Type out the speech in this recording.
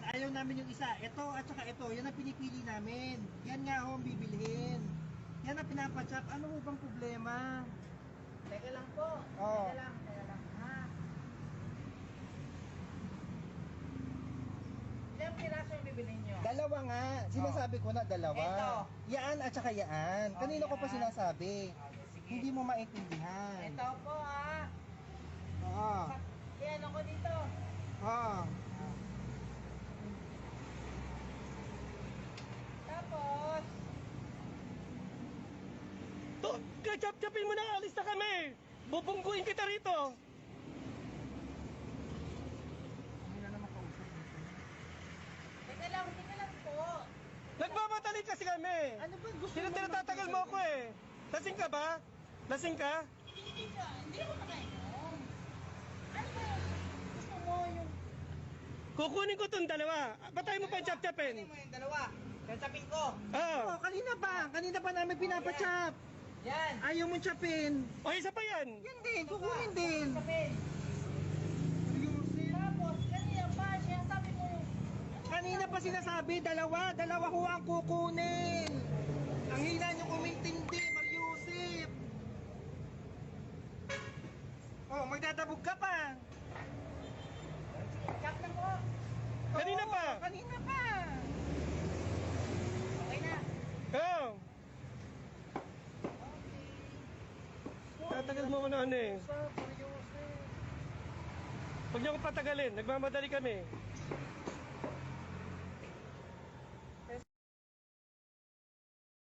namin. Ayaw namin yung isa. Ito at saka ito. Yan ang pinipili namin. Yan nga ho ang bibilhin. Yan ang pinapachop. Ano ho bang problema? Teka lang po. Oo. Teka lang. Ha? Ilang piraso yung bibilhin nyo? Dalawa nga. Sinasabi ko na dalawa. Ito. Yan at saka yan. Kanino ko pa yan. sinasabi? Okay, sige. Hindi mo maintindihan. Ito po ha. Oo. Yan ako dito. Oo. Tapos, To, kachap-chapin mo na, alis na kami. Bubungguin kita rito. Hindi na naman kausap dito. teka lang po. Nagmamadali kasi kami. Ano ba gusto Tinatatagal mo ako eh. Lasing ka ba? Lasing ka? Hindi ako nakainom. Ano ba yun? Gusto mo yung... Kukunin ko tong dalawa. Ba't tayo mo pa chap-chapin? mo yung dalawa. Kasapin ko. Oo. Oh, kanina pa namin pinapachap. Yan. Ayaw mo chapin. O, isa pa yan. Yan din, kukunin din. Kasapin. Tapos, kanina pa siya sabi mo yung... Kanina pa sinasabi, dalawa ho ang kukunin. Ang hina nyo kumintindi, Mariusip. Oh, magdadabog ka pa. Chop na po. Kanina Oo, pa. Kanina pa. Okay na. Oo. Tatagal mo ako na ano eh. Mariusip. Huwag niyo akong patagalin. Nagmamadali kami.